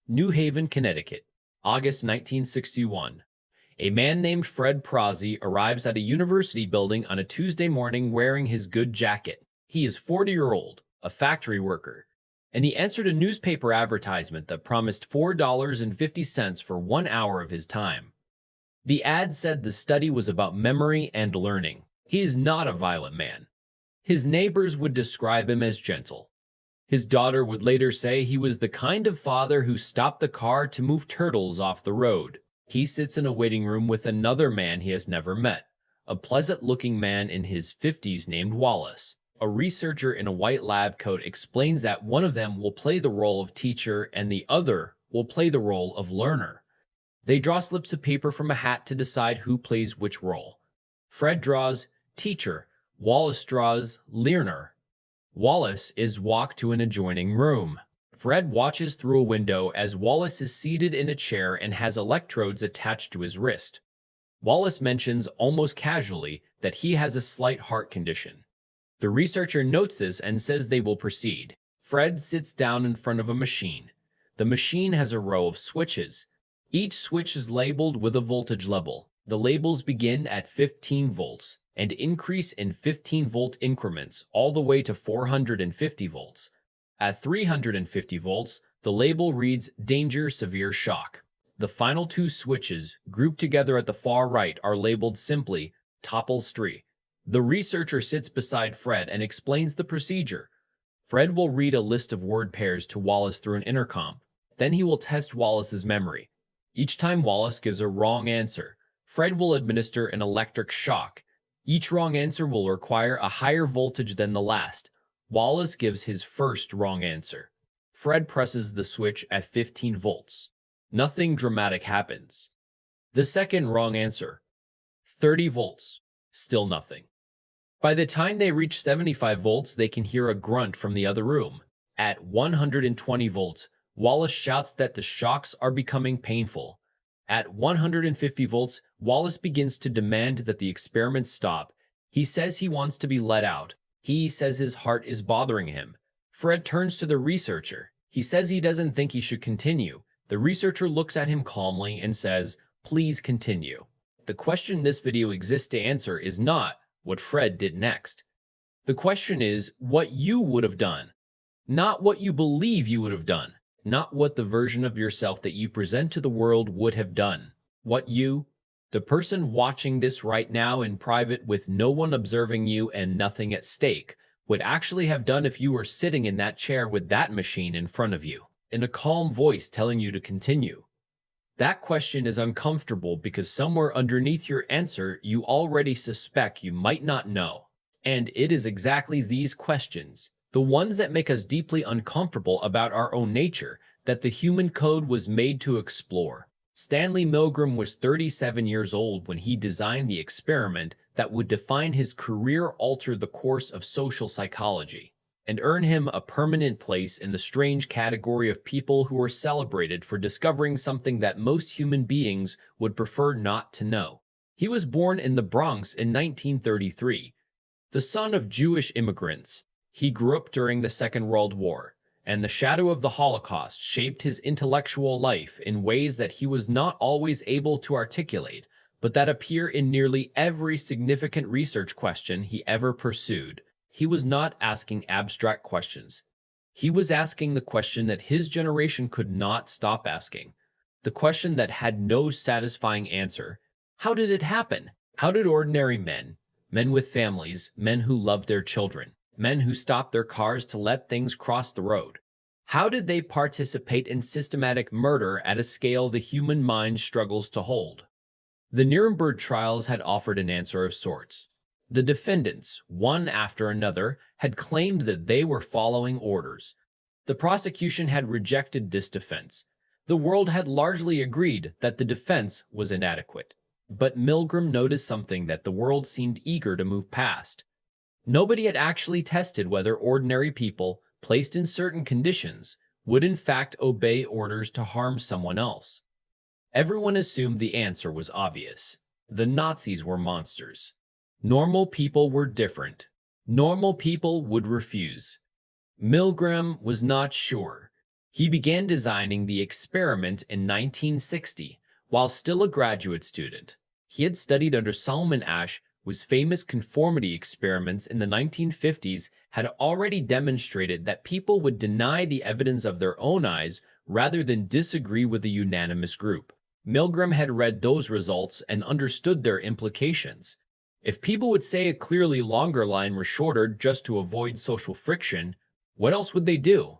New Haven, Connecticut, August 1961. A man named Fred Prozzi arrives at a university building on a Tuesday morning wearing his good jacket. He is 40-year-old, a factory worker, and he answered a newspaper advertisement that promised $4.50 for 1 hour of his time. The ad said the study was about memory and learning. He is not a violent man. His neighbors would describe him as gentle. His daughter would later say he was the kind of father who stopped the car to move turtles off the road. He sits in a waiting room with another man he has never met, a pleasant-looking man in his 50s named Wallace. A researcher in a white lab coat explains that one of them will play the role of teacher and the other will play the role of learner. They draw slips of paper from a hat to decide who plays which role. Fred draws teacher, Wallace draws learner. Wallace is walked to an adjoining room. Fred watches through a window as Wallace is seated in a chair and has electrodes attached to his wrist. Wallace mentions almost casually that he has a slight heart condition. The researcher notes this and says they will proceed. Fred sits down in front of a machine. The machine has a row of switches. Each switch is labeled with a voltage level. The labels begin at 15 volts and increase in 15-volt increments all the way to 450 volts. At 350 volts, the label reads Danger Severe Shock. The final two switches, grouped together at the far right, are labeled simply Topples 3. The researcher sits beside Fred and explains the procedure. Fred will read a list of word pairs to Wallace through an intercom. Then he will test Wallace's memory. Each time Wallace gives a wrong answer, Fred will administer an electric shock. Each wrong answer will require a higher voltage than the last. Wallace gives his first wrong answer. Fred presses the switch at 15 volts. Nothing dramatic happens. The second wrong answer, 30 volts. Still nothing. By the time they reach 75 volts, they can hear a grunt from the other room. At 120 volts, Wallace shouts that the shocks are becoming painful. At 150 volts, Wallace begins to demand that the experiments stop. He says he wants to be let out. He says his heart is bothering him. Fred turns to the researcher. He says he doesn't think he should continue. The researcher looks at him calmly and says, "Please continue." The question this video exists to answer is not what Fred did next. The question is what you would have done, not what you believe you would have done. Not what the version of yourself that you present to the world would have done. What you, the person watching this right now in private with no one observing you and nothing at stake, would actually have done if you were sitting in that chair with that machine in front of you, in a calm voice telling you to continue. That question is uncomfortable because somewhere underneath your answer you already suspect you might not know. And it is exactly these questions, the ones that make us deeply uncomfortable about our own nature, that the human code was made to explore. Stanley Milgram was 37 years old when he designed the experiment that would define his career, alter the course of social psychology, and earn him a permanent place in the strange category of people who are celebrated for discovering something that most human beings would prefer not to know. He was born in the Bronx in 1933, the son of Jewish immigrants. He grew up during the Second World War, and the shadow of the Holocaust shaped his intellectual life in ways that he was not always able to articulate, but that appear in nearly every significant research question he ever pursued. He was not asking abstract questions. He was asking the question that his generation could not stop asking, the question that had no satisfying answer. How did it happen? How did ordinary men, men with families, men who loved their children, men who stopped their cars to let things cross the road, how did they participate in systematic murder at a scale the human mind struggles to hold? The Nuremberg trials had offered an answer of sorts. The defendants, one after another, had claimed that they were following orders. The prosecution had rejected this defense. The world had largely agreed that the defense was inadequate. But Milgram noticed something that the world seemed eager to move past. Nobody had actually tested whether ordinary people, placed in certain conditions, would in fact obey orders to harm someone else. Everyone assumed the answer was obvious. The Nazis were monsters. Normal people were different. Normal people would refuse. Milgram was not sure. He began designing the experiment in 1960 while still a graduate student. He had studied under Solomon Asch, whose famous conformity experiments in the 1950s had already demonstrated that people would deny the evidence of their own eyes rather than disagree with a unanimous group. Milgram had read those results and understood their implications. If people would say a clearly longer line was shorter just to avoid social friction, what else would they do?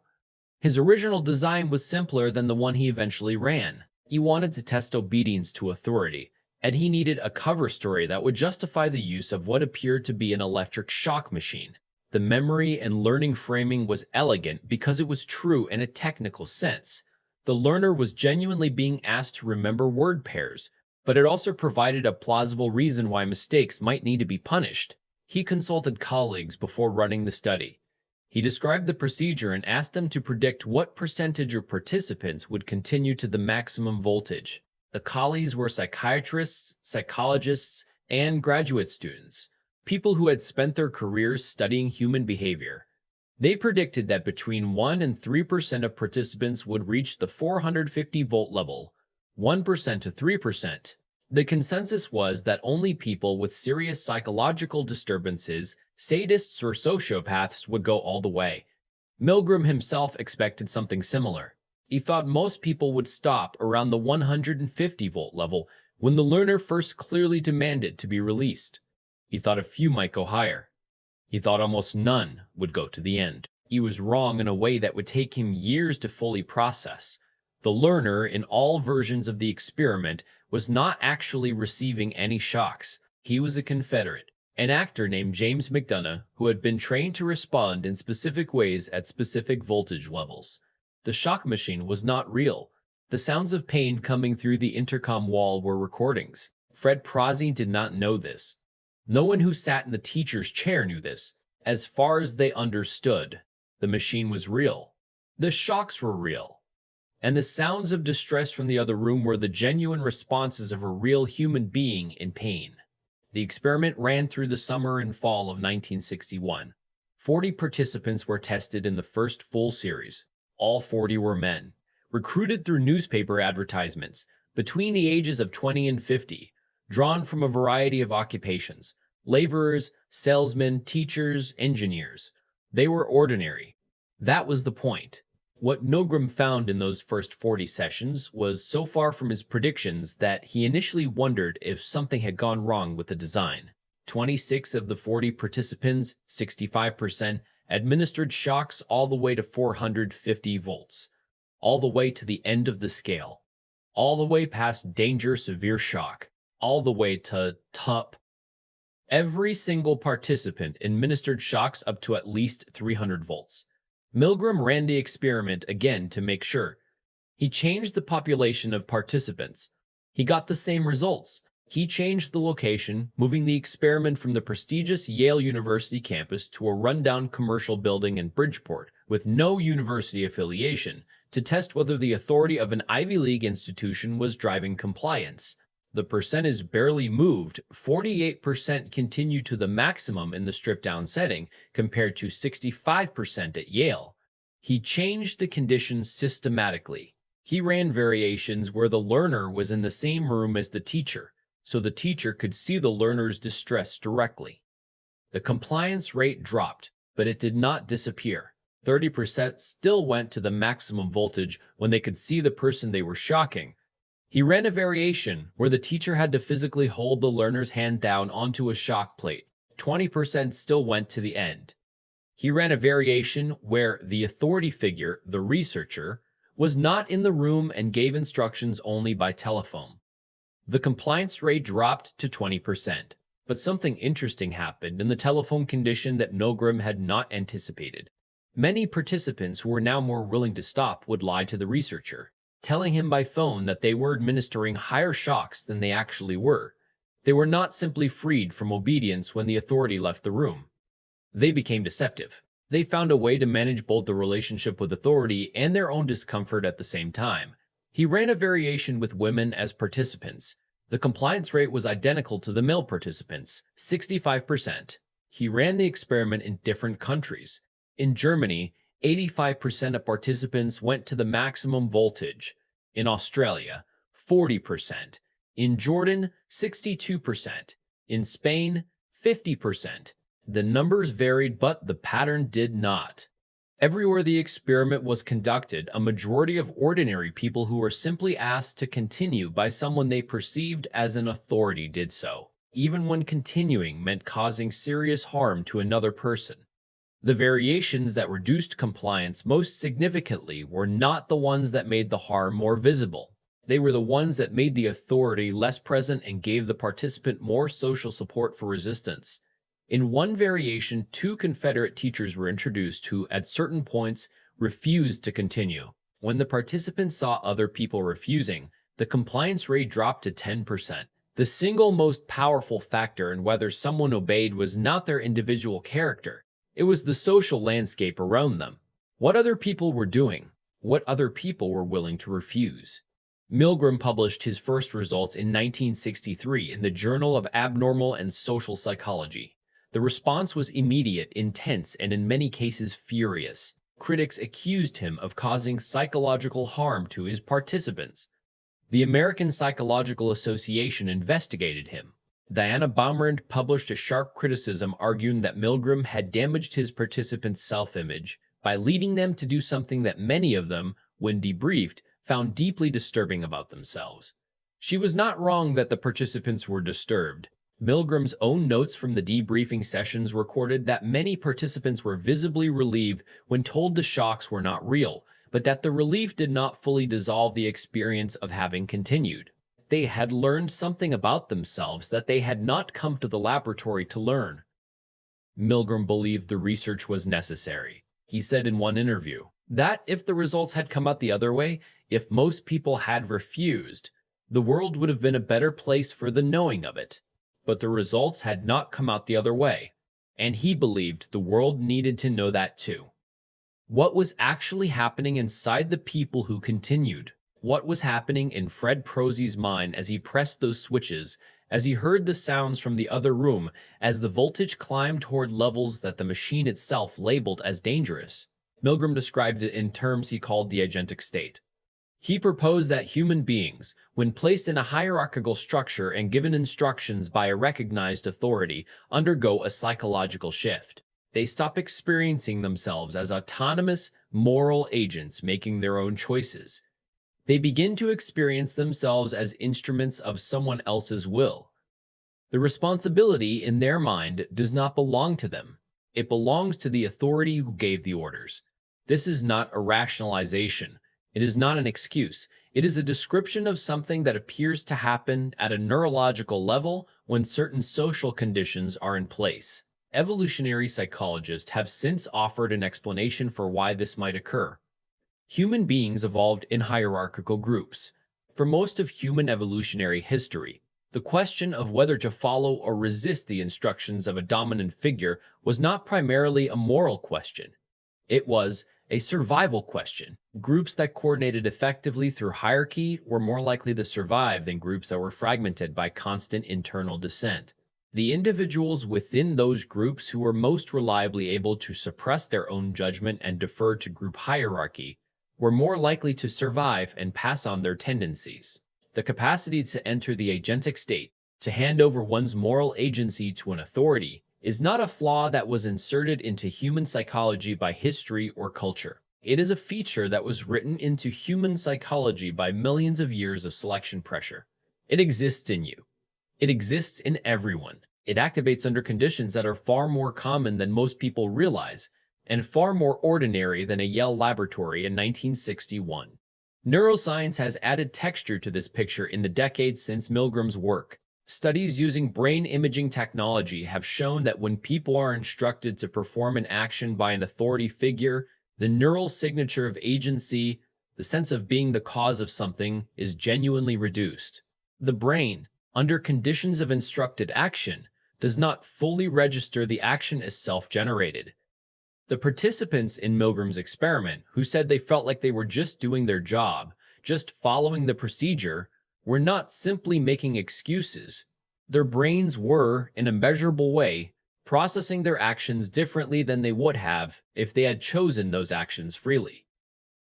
His original design was simpler than the one he eventually ran. He wanted to test obedience to authority, and he needed a cover story that would justify the use of what appeared to be an electric shock machine. The memory and learning framing was elegant because it was true in a technical sense. The learner was genuinely being asked to remember word pairs, but it also provided a plausible reason why mistakes might need to be punished. He consulted colleagues before running the study. He described the procedure and asked them to predict what percentage of participants would continue to the maximum voltage. The colleagues were psychiatrists, psychologists, and graduate students, people who had spent their careers studying human behavior. They predicted that between 1 and 3% of participants would reach the 450-volt level, 1% to 3%. The consensus was that only people with serious psychological disturbances, sadists or sociopaths, would go all the way. Milgram himself expected something similar. He thought most people would stop around the 150-volt level when the learner first clearly demanded to be released. He thought a few might go higher. He thought almost none would go to the end. He was wrong in a way that would take him years to fully process. The learner, in all versions of the experiment, was not actually receiving any shocks. He was a Confederate, an actor named James McDonough, who had been trained to respond in specific ways at specific voltage levels. The shock machine was not real. The sounds of pain coming through the intercom wall were recordings. Fred Prozzi did not know this. No one who sat in the teacher's chair knew this. As far as they understood, the machine was real. The shocks were real. And the sounds of distress from the other room were the genuine responses of a real human being in pain. The experiment ran through the summer and fall of 1961. 40 participants were tested in the first full series. All 40 were men, recruited through newspaper advertisements, between the ages of 20 and 50, drawn from a variety of occupations: laborers, salesmen, teachers, engineers. They were ordinary. That was the point. What Milgram found in those first 40 sessions was so far from his predictions that he initially wondered if something had gone wrong with the design. 26 of the 40 participants, 65%, administered shocks all the way to 450 volts, all the way to the end of the scale, all the way past danger severe shock, all the way to TUP. Every single participant administered shocks up to at least 300 volts. Milgram ran the experiment again to make sure. He changed the population of participants. He got the same results. He changed the location, moving the experiment from the prestigious Yale University campus to a rundown commercial building in Bridgeport with no university affiliation, to test whether the authority of an Ivy League institution was driving compliance. The percentage barely moved. 48% continued to the maximum in the stripped-down setting, compared to 65% at Yale. He changed the conditions systematically. He ran variations where the learner was in the same room as the teacher, so the teacher could see the learner's distress directly. The compliance rate dropped, but it did not disappear. 30% still went to the maximum voltage when they could see the person they were shocking. He ran a variation where the teacher had to physically hold the learner's hand down onto a shock plate. 20% still went to the end. He ran a variation where the authority figure, the researcher, was not in the room and gave instructions only by telephone. The compliance rate dropped to 20%, but something interesting happened in the telephone condition that Milgram had not anticipated. Many participants who were now more willing to stop would lie to the researcher, telling him by phone that they were administering higher shocks than they actually were. They were not simply freed from obedience when the authority left the room. They became deceptive. They found a way to manage both the relationship with authority and their own discomfort at the same time. He ran a variation with women as participants. The compliance rate was identical to the male participants, 65%. He ran the experiment in different countries. In Germany, 85% of participants went to the maximum voltage. In Australia, 40%. In Jordan, 62%. In Spain, 50%. The numbers varied, but the pattern did not. Everywhere the experiment was conducted, a majority of ordinary people who were simply asked to continue by someone they perceived as an authority did so, even when continuing meant causing serious harm to another person. The variations that reduced compliance most significantly were not the ones that made the harm more visible. They were the ones that made the authority less present and gave the participant more social support for resistance. In one variation, 2 Confederate teachers were introduced who, at certain points, refused to continue. When the participants saw other people refusing, the compliance rate dropped to 10%. The single most powerful factor in whether someone obeyed was not their individual character. It was the social landscape around them. What other people were doing, what other people were willing to refuse. Milgram published his first results in 1963 in the Journal of Abnormal and Social Psychology. The response was immediate, intense, and in many cases furious. Critics accused him of causing psychological harm to his participants. The American Psychological Association investigated him. Diana Baumrind published a sharp criticism arguing that Milgram had damaged his participants' self-image by leading them to do something that many of them, when debriefed, found deeply disturbing about themselves. She was not wrong that the participants were disturbed. Milgram's own notes from the debriefing sessions recorded that many participants were visibly relieved when told the shocks were not real, but that the relief did not fully dissolve the experience of having continued. They had learned something about themselves that they had not come to the laboratory to learn. Milgram believed the research was necessary. He said in one interview that if the results had come out the other way, if most people had refused, the world would have been a better place for the knowing of it. But the results had not come out the other way, and he believed the world needed to know that too. What was actually happening inside the people who continued? What was happening in Fred Prozy's mind as he pressed those switches, as he heard the sounds from the other room, as the voltage climbed toward levels that the machine itself labeled as dangerous? Milgram described it in terms he called the agentic state. He proposed that human beings, when placed in a hierarchical structure and given instructions by a recognized authority, undergo a psychological shift. They stop experiencing themselves as autonomous, moral agents making their own choices. They begin to experience themselves as instruments of someone else's will. The responsibility in their mind does not belong to them. It belongs to the authority who gave the orders. This is not a rationalization. It is not an excuse. It is a description of something that appears to happen at a neurological level when certain social conditions are in place. Evolutionary psychologists have since offered an explanation for why this might occur. Human beings evolved in hierarchical groups. For most of human evolutionary history, the question of whether to follow or resist the instructions of a dominant figure was not primarily a moral question. It was a survival question. Groups that coordinated effectively through hierarchy were more likely to survive than groups that were fragmented by constant internal dissent. The individuals within those groups who were most reliably able to suppress their own judgment and defer to group hierarchy were more likely to survive and pass on their tendencies. The capacity to enter the agentic state, to hand over one's moral agency to an authority, is not a flaw that was inserted into human psychology by history or culture. It is a feature that was written into human psychology by millions of years of selection pressure. It exists in you. It exists in everyone. It activates under conditions that are far more common than most people realize, and far more ordinary than a Yale laboratory in 1961. Neuroscience has added texture to this picture in the decades since Milgram's work. Studies using brain imaging technology have shown that when people are instructed to perform an action by an authority figure, the neural signature of agency, the sense of being the cause of something, is genuinely reduced. The brain, under conditions of instructed action, does not fully register the action as self-generated. The participants in Milgram's experiment, who said they felt like they were just doing their job, just following the procedure, were not simply making excuses. Their brains were, in a measurable way, processing their actions differently than they would have if they had chosen those actions freely.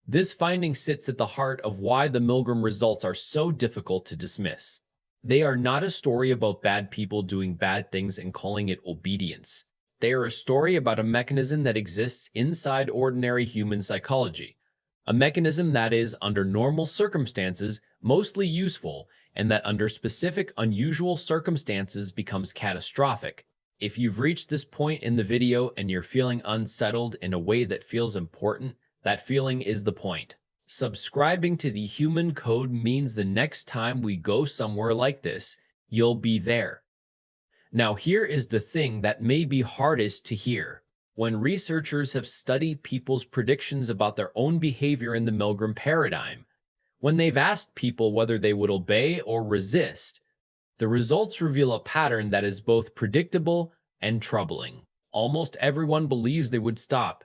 This finding sits at the heart of why the Milgram results are so difficult to dismiss. They are not a story about bad people doing bad things and calling it obedience. They are a story about a mechanism that exists inside ordinary human psychology, a mechanism that is, under normal circumstances, mostly useful, and that under specific, unusual circumstances becomes catastrophic. If you've reached this point in the video and you're feeling unsettled in a way that feels important, that feeling is the point. Subscribing to the Human Code means the next time we go somewhere like this, you'll be there. Now here is the thing that may be hardest to hear. When researchers have studied people's predictions about their own behavior in the Milgram paradigm, when they've asked people whether they would obey or resist, the results reveal a pattern that is both predictable and troubling. Almost everyone believes they would stop.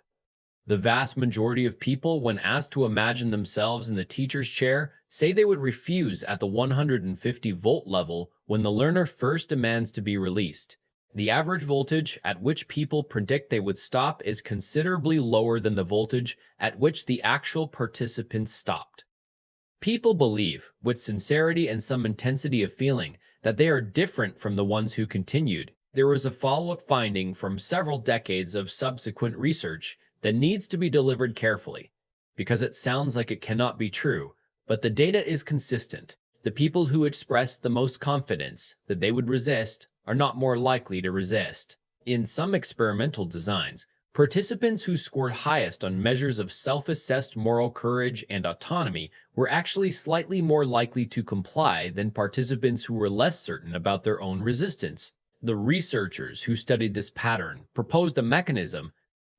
The vast majority of people, when asked to imagine themselves in the teacher's chair, say they would refuse at the 150-volt level when the learner first demands to be released. The average voltage at which people predict they would stop is considerably lower than the voltage at which the actual participants stopped. People believe, with sincerity and some intensity of feeling, that they are different from the ones who continued. There was a follow-up finding from several decades of subsequent research that needs to be delivered carefully, because it sounds like it cannot be true, but the data is consistent. The people who express the most confidence that they would resist are not more likely to resist. In some experimental designs, participants who scored highest on measures of self-assessed moral courage and autonomy were actually slightly more likely to comply than participants who were less certain about their own resistance. The researchers who studied this pattern proposed a mechanism.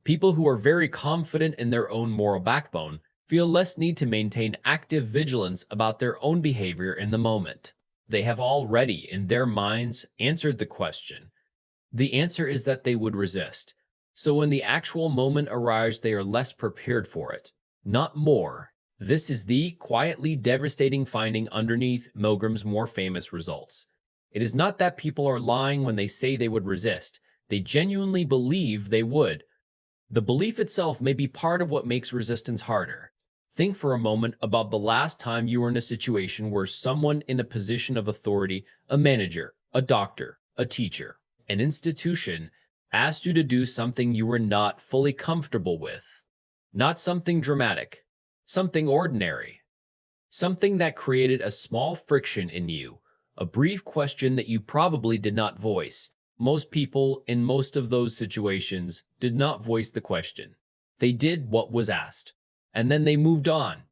People who are very confident in their own moral backbone feel less need to maintain active vigilance about their own behavior in the moment. They have already, in their minds, answered the question. The answer is that they would resist. So when the actual moment arrives, they are less prepared for it, not more. This is the quietly devastating finding underneath Milgram's more famous results. It is not that people are lying when they say they would resist. They genuinely believe they would. The belief itself may be part of what makes resistance harder. Think for a moment about the last time you were in a situation where someone in a position of authority, a manager, a doctor, a teacher, an institution, asked you to do something you were not fully comfortable with. Not something dramatic, something ordinary. Something that created a small friction in you, a brief question that you probably did not voice. Most people, in most of those situations, did not voice the question. They did what was asked, and then they moved on.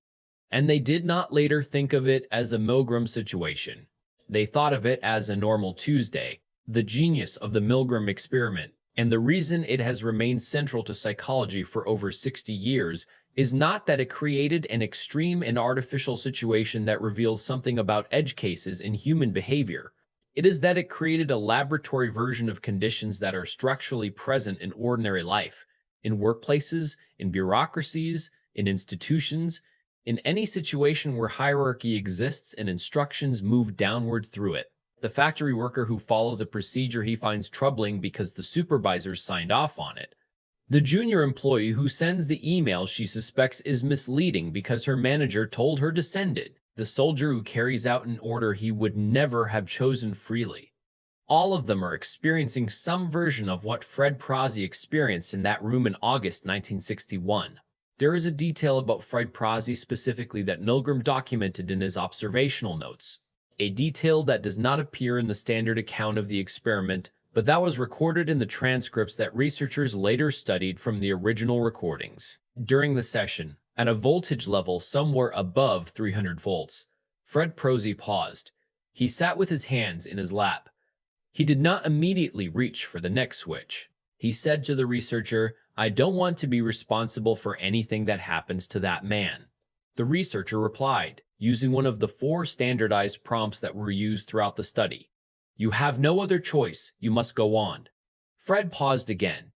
And they did not later think of it as a Milgram situation. They thought of it as a normal Tuesday, the genius of the Milgram experiment. And the reason it has remained central to psychology for over 60 years is not that it created an extreme and artificial situation that reveals something about edge cases in human behavior. It is that it created a laboratory version of conditions that are structurally present in ordinary life, in workplaces, in bureaucracies, in institutions, in any situation where hierarchy exists and instructions move downward through it. The factory worker who follows a procedure he finds troubling because the supervisors signed off on it. The junior employee who sends the email she suspects is misleading because her manager told her to send it. The soldier who carries out an order he would never have chosen freely. All of them are experiencing some version of what Fred Prozzi experienced in that room in August 1961. There is a detail about Fred Prozzi specifically that Milgram documented in his observational notes. A detail that does not appear in the standard account of the experiment, but that was recorded in the transcripts that researchers later studied from the original recordings. During the session, at a voltage level somewhere above 300 volts, Fred Prozzi paused. He sat with his hands in his lap. He did not immediately reach for the next switch. He said to the researcher, "I don't want to be responsible for anything that happens to that man." The researcher replied, using one of the 4 standardized prompts that were used throughout the study. "You have no other choice. You must go on." Fred paused again.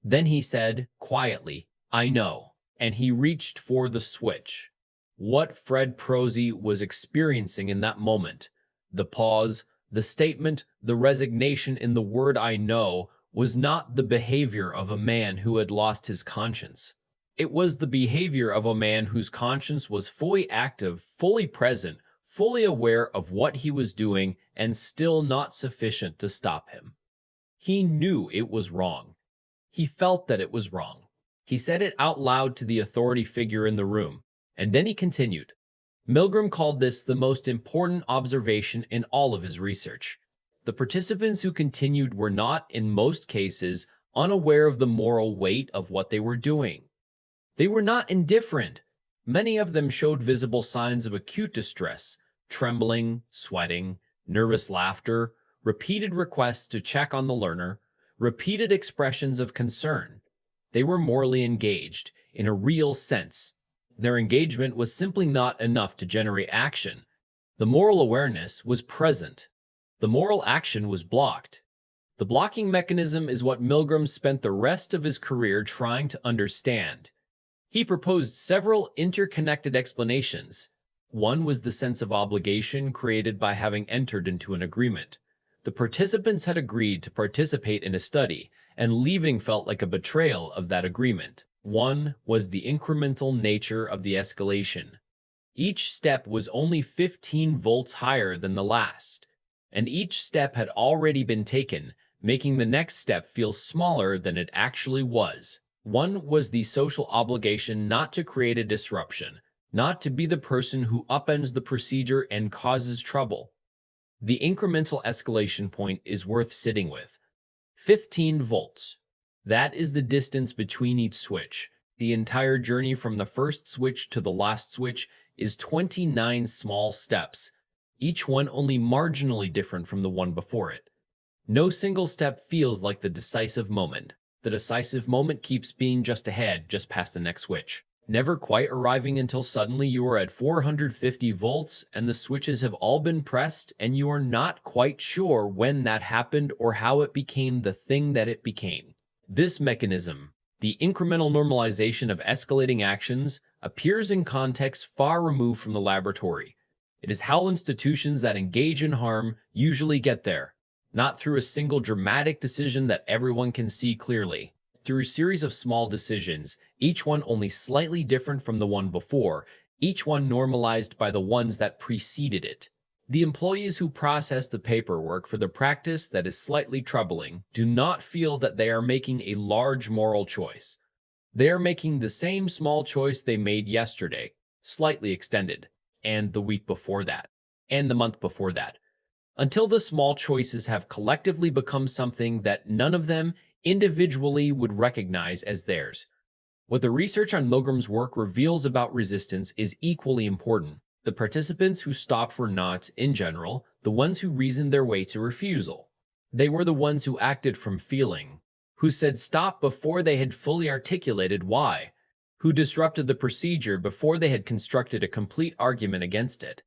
Then he said, quietly, "I know." And he reached for the switch. What Fred Prozzi was experiencing in that moment, the pause, the statement, the resignation in the word "I know," was not the behavior of a man who had lost his conscience. It was the behavior of a man whose conscience was fully active, fully present, fully aware of what he was doing, and still not sufficient to stop him. He knew it was wrong. He felt that it was wrong. He said it out loud to the authority figure in the room, and then he continued. Milgram called this the most important observation in all of his research. The participants who continued were not, in most cases, unaware of the moral weight of what they were doing. They were not indifferent. Many of them showed visible signs of acute distress, trembling, sweating, nervous laughter, repeated requests to check on the learner, repeated expressions of concern. They were morally engaged, in a real sense. Their engagement was simply not enough to generate action. The moral awareness was present. The moral action was blocked. The blocking mechanism is what Milgram spent the rest of his career trying to understand. He proposed several interconnected explanations. One was the sense of obligation created by having entered into an agreement. The participants had agreed to participate in a study, and leaving felt like a betrayal of that agreement. One was the incremental nature of the escalation. Each step was only 15 volts higher than the last, and each step had already been taken, making the next step feel smaller than it actually was. One was the social obligation not to create a disruption, not to be the person who upends the procedure and causes trouble. The incremental escalation point is worth sitting with. 15 volts. That is the distance between each switch. The entire journey from the first switch to the last switch is 29 small steps, each one only marginally different from the one before it. No single step feels like the decisive moment. The decisive moment keeps being just ahead, just past the next switch, never quite arriving until suddenly you are at 450 volts and the switches have all been pressed and you are not quite sure when that happened or how it became the thing that it became. This mechanism, the incremental normalization of escalating actions, appears in contexts far removed from the laboratory. It is how institutions that engage in harm usually get there, not through a single dramatic decision that everyone can see clearly. Through a series of small decisions, each one only slightly different from the one before, each one normalized by the ones that preceded it. The employees who process the paperwork for the practice that is slightly troubling do not feel that they are making a large moral choice. They are making the same small choice they made yesterday, slightly extended, and the week before that, and the month before that, until the small choices have collectively become something that none of them individually would recognize as theirs. What the research on Milgram's work reveals about resistance is equally important. The participants who stopped were not, in general, the ones who reasoned their way to refusal. They were the ones who acted from feeling, who said stop before they had fully articulated why, who disrupted the procedure before they had constructed a complete argument against it.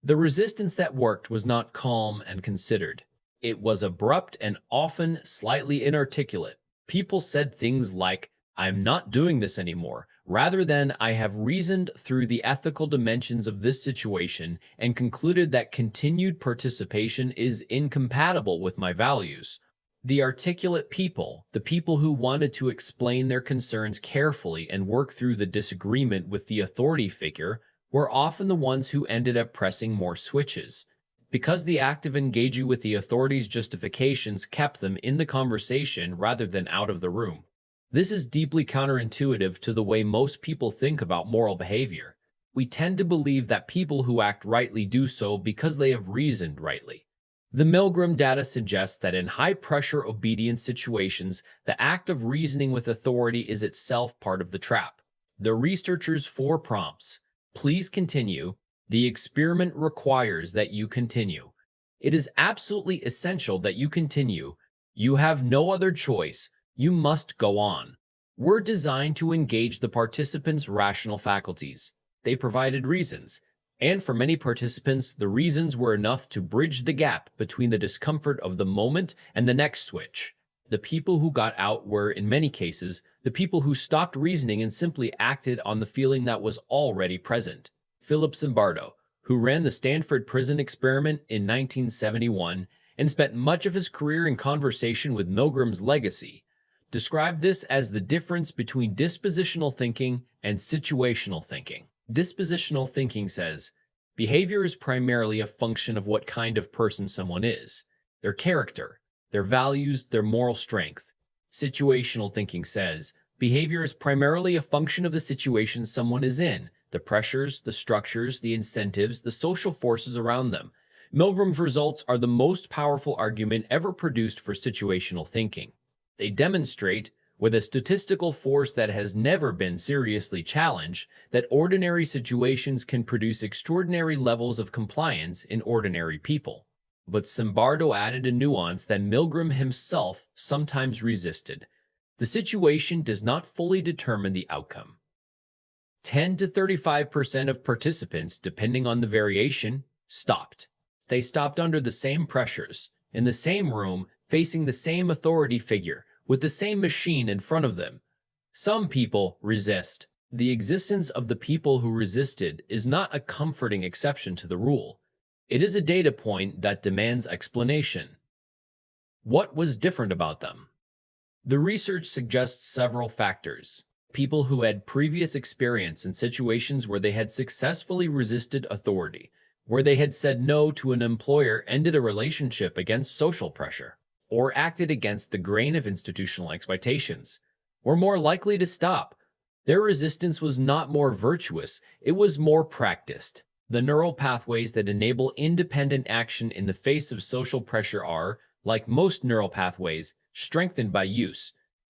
The resistance that worked was not calm and considered. It was abrupt and often slightly inarticulate. People said things like, "I'm not doing this anymore," rather than "I have reasoned through the ethical dimensions of this situation and concluded that continued participation is incompatible with my values." The articulate people, the people who wanted to explain their concerns carefully and work through the disagreement with the authority figure, were often the ones who ended up pressing more switches, because the act of engaging with the authorities' justifications kept them in the conversation rather than out of the room. This is deeply counterintuitive to the way most people think about moral behavior. We tend to believe that people who act rightly do so because they have reasoned rightly. The Milgram data suggests that in high-pressure obedience situations, the act of reasoning with authority is itself part of the trap. The researchers' 4 prompts, "Please continue," "The experiment requires that you continue," "It is absolutely essential that you continue," "You have no other choice," "You must go on," were designed to engage the participants' rational faculties. They provided reasons, and for many participants, the reasons were enough to bridge the gap between the discomfort of the moment and the next switch. The people who got out were, in many cases, the people who stopped reasoning and simply acted on the feeling that was already present. Philip Zimbardo, who ran the Stanford prison experiment in 1971, and spent much of his career in conversation with Milgram's legacy, described this as the difference between dispositional thinking and situational thinking. Dispositional thinking says, behavior is primarily a function of what kind of person someone is, their character, their values, their moral strength. Situational thinking says, behavior is primarily a function of the situation someone is in, the pressures, the structures, the incentives, the social forces around them. Milgram's results are the most powerful argument ever produced for situational thinking. They demonstrate, with a statistical force that has never been seriously challenged, that ordinary situations can produce extraordinary levels of compliance in ordinary people. But Zimbardo added a nuance that Milgram himself sometimes resisted. The situation does not fully determine the outcome. 10 to 35% of participants, depending on the variation, stopped. They stopped under the same pressures, in the same room, facing the same authority figure, with the same machine in front of them. Some people resist. The existence of the people who resisted is not a comforting exception to the rule. It is a data point that demands explanation. What was different about them? The research suggests several factors. People who had previous experience in situations where they had successfully resisted authority, where they had said no to an employer, ended a relationship against social pressure, or acted against the grain of institutional expectations, were more likely to stop. Their resistance was not more virtuous, it was more practiced. The neural pathways that enable independent action in the face of social pressure are, like most neural pathways, strengthened by use.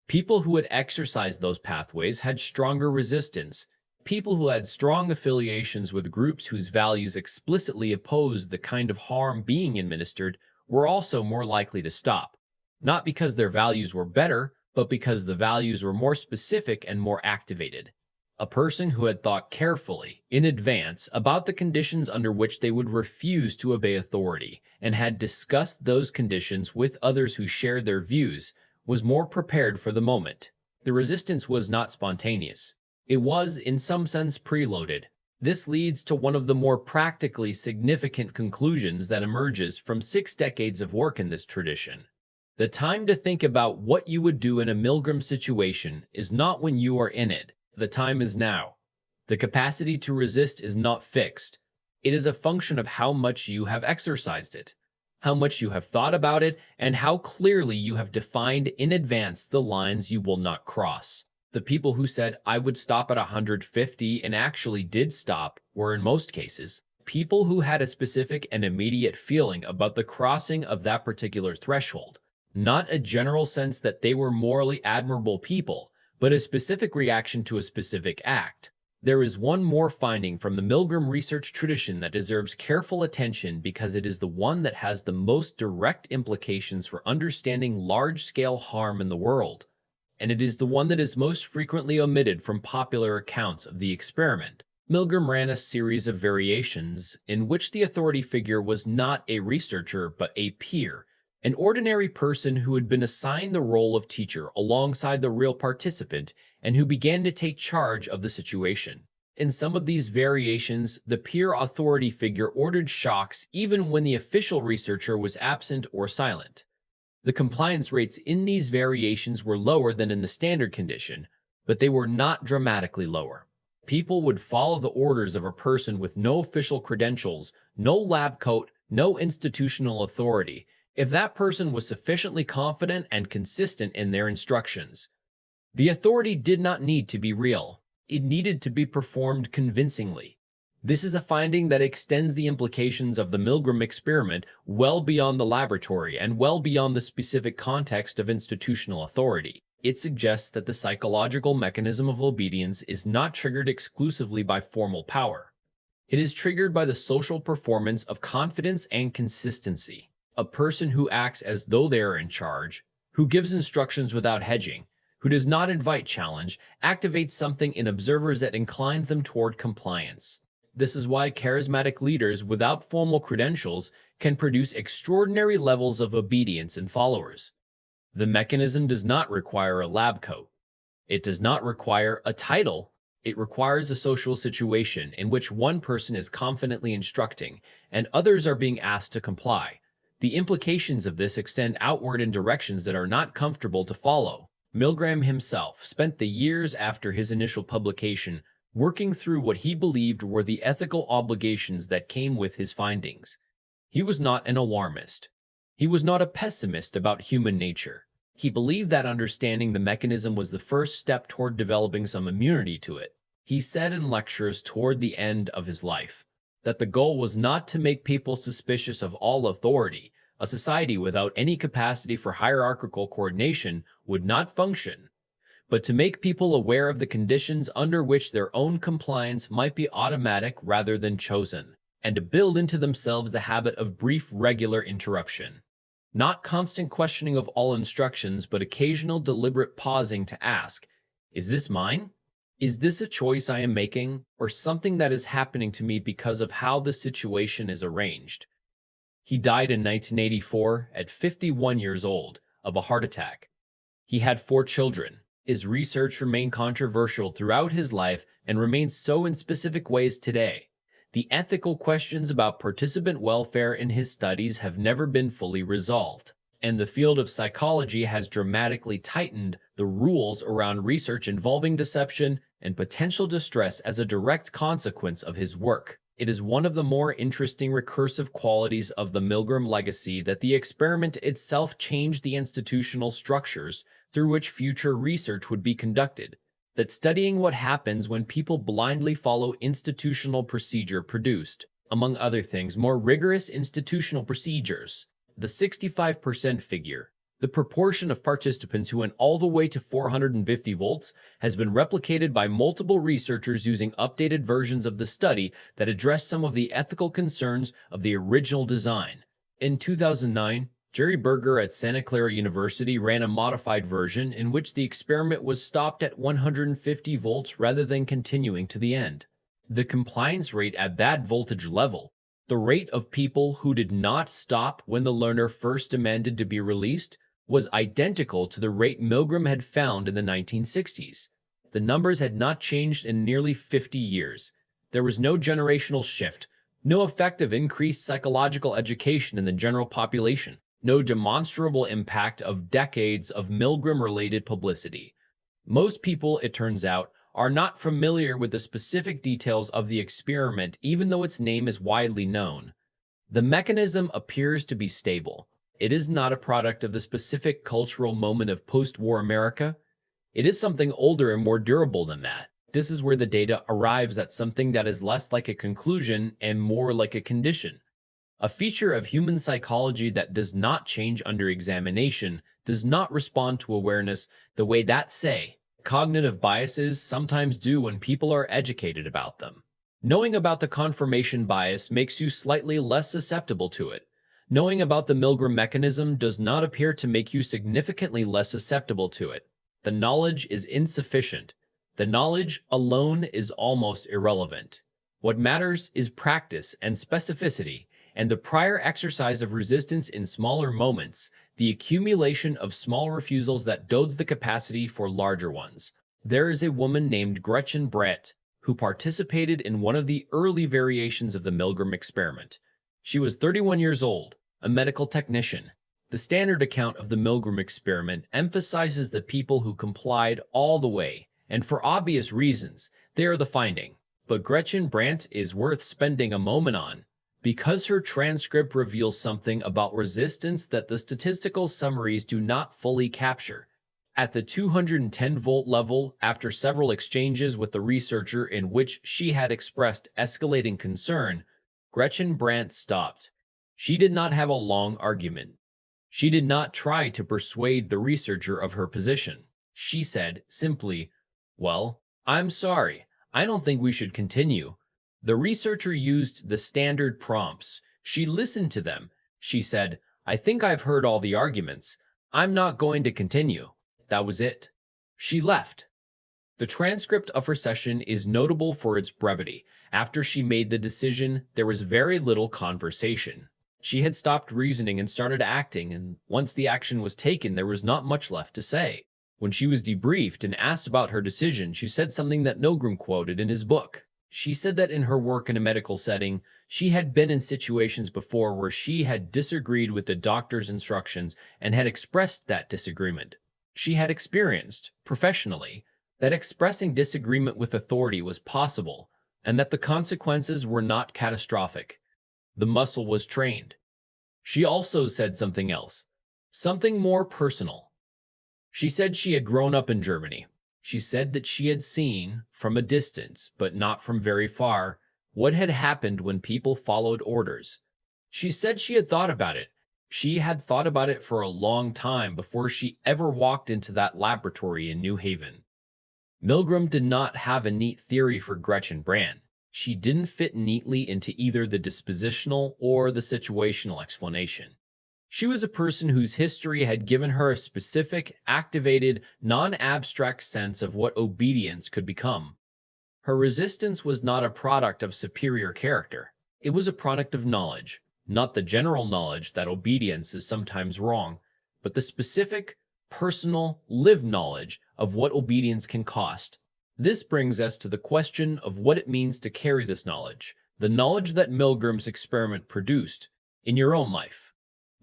People who had exercised those pathways had stronger resistance. People who had strong affiliations with groups whose values explicitly opposed the kind of harm being administered were also more likely to stop, not because their values were better, but because the values were more specific and more activated. A person who had thought carefully, in advance, about the conditions under which they would refuse to obey authority, and had discussed those conditions with others who shared their views, was more prepared for the moment. The resistance was not spontaneous. It was, in some sense, preloaded. This leads to one of the more practically significant conclusions that emerges from 6 decades of work in this tradition. The time to think about what you would do in a Milgram situation is not when you are in it. The time is now. The capacity to resist is not fixed. It is a function of how much you have exercised it, how much you have thought about it, and how clearly you have defined in advance the lines you will not cross. The people who said, I would stop at 150 and actually did stop were, in most cases, people who had a specific and immediate feeling about the crossing of that particular threshold, not a general sense that they were morally admirable people, but a specific reaction to a specific act. There is one more finding from the Milgram research tradition that deserves careful attention because it is the one that has the most direct implications for understanding large-scale harm in the world, and it is the one that is most frequently omitted from popular accounts of the experiment. Milgram ran a series of variations in which the authority figure was not a researcher but a peer, an ordinary person who had been assigned the role of teacher alongside the real participant and who began to take charge of the situation. In some of these variations, the peer authority figure ordered shocks even when the official researcher was absent or silent. The compliance rates in these variations were lower than in the standard condition, but they were not dramatically lower. People would follow the orders of a person with no official credentials, no lab coat, no institutional authority, if that person was sufficiently confident and consistent in their instructions. The authority did not need to be real. It needed to be performed convincingly. This is a finding that extends the implications of the Milgram experiment well beyond the laboratory and well beyond the specific context of institutional authority. It suggests that the psychological mechanism of obedience is not triggered exclusively by formal power. It is triggered by the social performance of confidence and consistency. A person who acts as though they are in charge, who gives instructions without hedging, who does not invite challenge, activates something in observers that inclines them toward compliance. This is why charismatic leaders without formal credentials can produce extraordinary levels of obedience in followers. The mechanism does not require a lab coat. It does not require a title. It requires a social situation in which one person is confidently instructing and others are being asked to comply. The implications of this extend outward in directions that are not comfortable to follow. Milgram himself spent the years after his initial publication working through what he believed were the ethical obligations that came with his findings. He was not an alarmist. He was not a pessimist about human nature. He believed that understanding the mechanism was the first step toward developing some immunity to it. He said in lectures toward the end of his life that the goal was not to make people suspicious of all authority. A society without any capacity for hierarchical coordination would not function, but to make people aware of the conditions under which their own compliance might be automatic rather than chosen, and to build into themselves the habit of brief, regular interruption. Not constant questioning of all instructions, but occasional deliberate pausing to ask, is this mine? Is this a choice I am making, or something that is happening to me because of how the situation is arranged? He died in 1984 at 51 years old of a heart attack. He had 4 children. His research remained controversial throughout his life and remains so in specific ways today. The ethical questions about participant welfare in his studies have never been fully resolved, and the field of psychology has dramatically tightened the rules around research involving deception and potential distress as a direct consequence of his work. It is one of the more interesting recursive qualities of the Milgram legacy that the experiment itself changed the institutional structures through which future research would be conducted, that studying what happens when people blindly follow institutional procedure produced, among other things, more rigorous institutional procedures. The 65% figure, the proportion of participants who went all the way to 450 volts, has been replicated by multiple researchers using updated versions of the study that address some of the ethical concerns of the original design. In 2009, Jerry Berger at Santa Clara University ran a modified version in which the experiment was stopped at 150 volts rather than continuing to the end. The compliance rate at that voltage level, the rate of people who did not stop when the learner first demanded to be released, was identical to the rate Milgram had found in the 1960s. The numbers had not changed in nearly 50 years. There was no generational shift, no effect of increased psychological education in the general population, no demonstrable impact of decades of Milgram-related publicity. Most people, it turns out, are not familiar with the specific details of the experiment, even though its name is widely known. The mechanism appears to be stable. It is not a product of the specific cultural moment of post-war America. It is something older and more durable than that. This is where the data arrives at something that is less like a conclusion and more like a condition. A feature of human psychology that does not change under examination, does not respond to awareness the way that, say, cognitive biases sometimes do when people are educated about them. Knowing about the confirmation bias makes you slightly less susceptible to it. Knowing about the Milgram mechanism does not appear to make you significantly less susceptible to it. The knowledge is insufficient. The knowledge alone is almost irrelevant. What matters is practice and specificity, and the prior exercise of resistance in smaller moments, the accumulation of small refusals that builds the capacity for larger ones. There is a woman named Gretchen Brandt who participated in one of the early variations of the Milgram experiment. She was 31 years old, a medical technician. The standard account of the Milgram experiment emphasizes the people who complied all the way, and for obvious reasons, they are the finding. But Gretchen Brandt is worth spending a moment on, because her transcript reveals something about resistance that the statistical summaries do not fully capture. At the 210-volt level, after several exchanges with the researcher in which she had expressed escalating concern, Gretchen Brandt stopped. She did not have a long argument. She did not try to persuade the researcher of her position. She said simply, "Well, I'm sorry. I don't think we should continue." The researcher used the standard prompts. She listened to them. She said, "I think I've heard all the arguments. I'm not going to continue." That was it. She left. The transcript of her session is notable for its brevity. After she made the decision, there was very little conversation. She had stopped reasoning and started acting, and once the action was taken, there was not much left to say. When she was debriefed and asked about her decision, she said something that Milgram quoted in his book. She said that in her work in a medical setting, she had been in situations before where she had disagreed with the doctor's instructions and had expressed that disagreement. She had experienced, professionally, that expressing disagreement with authority was possible and that the consequences were not catastrophic. The muscle was trained. She also said something else, something more personal. She said she had grown up in Germany. She said that she had seen, from a distance, but not from very far, what had happened when people followed orders. She said she had thought about it. She had thought about it for a long time before she ever walked into that laboratory in New Haven. Milgram did not have a neat theory for Gretchen Brand. She didn't fit neatly into either the dispositional or the situational explanation. She was a person whose history had given her a specific, activated, non-abstract sense of what obedience could become. Her resistance was not a product of superior character. It was a product of knowledge, not the general knowledge that obedience is sometimes wrong, but the specific, personal, lived knowledge of what obedience can cost. This brings us to the question of what it means to carry this knowledge, the knowledge that Milgram's experiment produced, in your own life.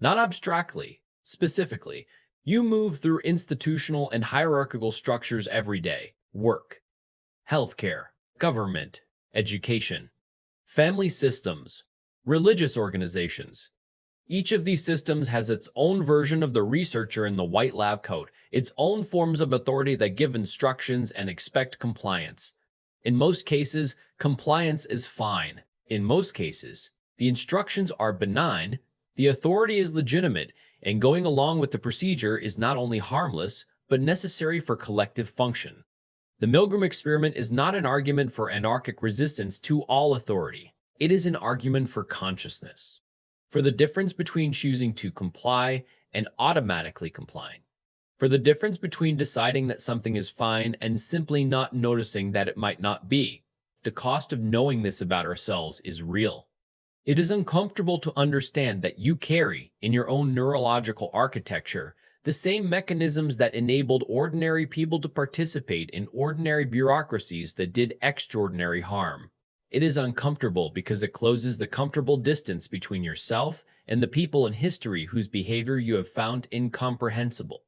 Not abstractly, specifically. You move through institutional and hierarchical structures every day: work, healthcare, government, education, family systems, religious organizations. Each of these systems has its own version of the researcher in the white lab coat, its own forms of authority that give instructions and expect compliance. In most cases, compliance is fine. In most cases, the instructions are benign, the authority is legitimate, and going along with the procedure is not only harmless, but necessary for collective function. The Milgram experiment is not an argument for anarchic resistance to all authority. It is an argument for consciousness, for the difference between choosing to comply and automatically complying, for the difference between deciding that something is fine and simply not noticing that it might not be. The cost of knowing this about ourselves is real. It is uncomfortable to understand that you carry, in your own neurological architecture, the same mechanisms that enabled ordinary people to participate in ordinary bureaucracies that did extraordinary harm. It is uncomfortable because it closes the comfortable distance between yourself and the people in history whose behavior you have found incomprehensible.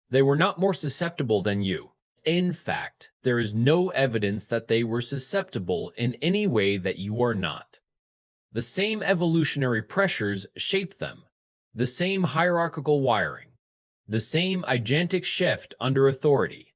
They were not more susceptible than you. In fact, there is no evidence that they were susceptible in any way that you are not. The same evolutionary pressures shaped them, the same hierarchical wiring, the same agentic shift under authority,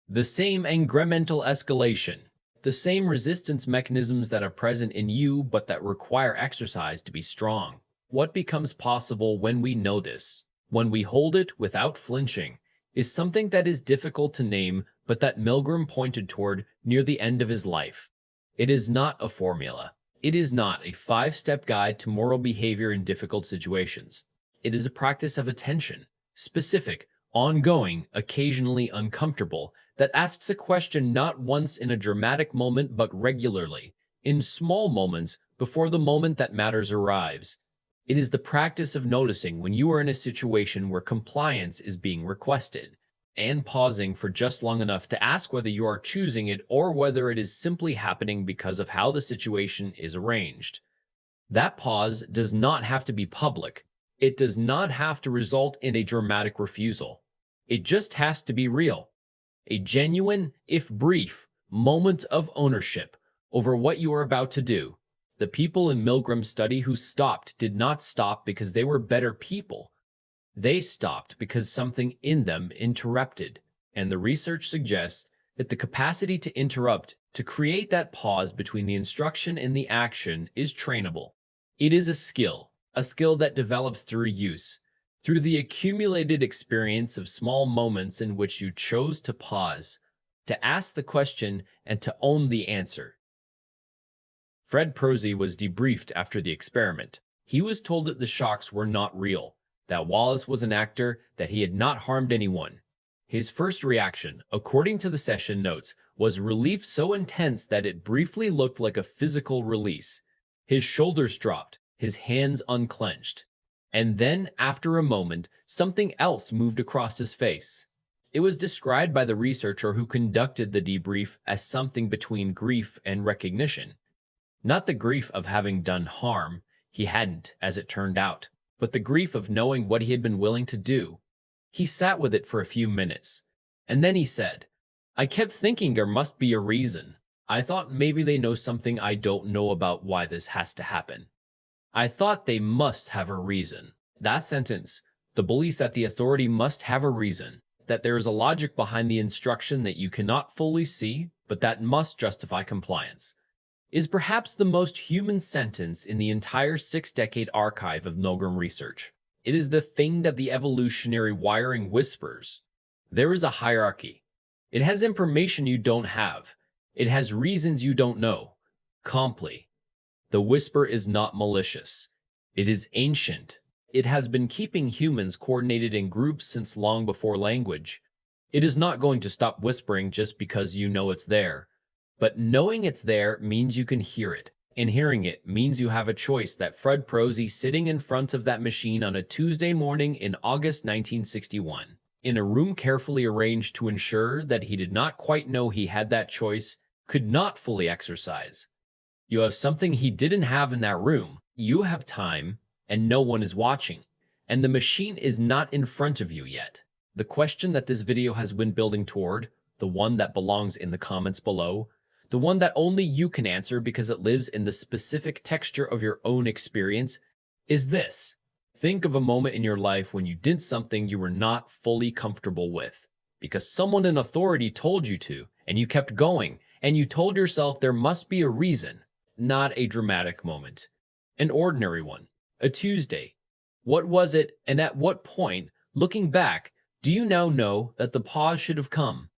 the same incremental escalation, the same resistance mechanisms that are present in you but that require exercise to be strong. What becomes possible when we know this, when we hold it without flinching, is something that is difficult to name but that Milgram pointed toward near the end of his life. It is not a formula. It is not a 5-step guide to moral behavior in difficult situations. It is a practice of attention, specific, ongoing, occasionally uncomfortable, that asks a question not once in a dramatic moment but regularly, in small moments before the moment that matters arrives. It is the practice of noticing when you are in a situation where compliance is being requested, and pausing for just long enough to ask whether you are choosing it or whether it is simply happening because of how the situation is arranged. That pause does not have to be public. It does not have to result in a dramatic refusal. It just has to be real. A genuine, if brief, moment of ownership over what you are about to do. The people in Milgram's study who stopped did not stop because they were better people. They stopped because something in them interrupted, and the research suggests that the capacity to interrupt, to create that pause between the instruction and the action, is trainable. It is a skill that develops through use, through the accumulated experience of small moments in which you chose to pause, to ask the question, and to own the answer. Fred Prozzi was debriefed after the experiment. He was told that the shocks were not real, that Wallace was an actor, that he had not harmed anyone. His first reaction, according to the session notes, was relief so intense that it briefly looked like a physical release. His shoulders dropped, his hands unclenched. And then, after a moment, something else moved across his face. It was described by the researcher who conducted the debrief as something between grief and recognition. Not the grief of having done harm, he hadn't, as it turned out, but the grief of knowing what he had been willing to do. He sat with it for a few minutes, and then he said, "I kept thinking there must be a reason. I thought maybe they know something I don't know about why this has to happen. I thought they must have a reason." That sentence, the belief that the authority must have a reason, that there is a logic behind the instruction that you cannot fully see, but that must justify compliance, is perhaps the most human sentence in the entire 6-decade archive of Milgram research. It is the thing that the evolutionary wiring whispers. There is a hierarchy. It has information you don't have. It has reasons you don't know. Comply. The whisper is not malicious. It is ancient. It has been keeping humans coordinated in groups since long before language. It is not going to stop whispering just because you know it's there. But knowing it's there means you can hear it, and hearing it means you have a choice. That Fred Prozzi sitting in front of that machine on a Tuesday morning in August 1961, in a room carefully arranged to ensure that he did not quite know he had that choice, could not fully exercise. You have something he didn't have in that room. You have time, and no one is watching, and the machine is not in front of you yet. The question that this video has been building toward, the one that belongs in the comments below, the one that only you can answer because it lives in the specific texture of your own experience, is this. Think of a moment in your life when you did something you were not fully comfortable with, because someone in authority told you to, and you kept going, and you told yourself there must be a reason, not a dramatic moment, an ordinary one, a Tuesday. What was it, and at what point, looking back, do you now know that the pause should have come?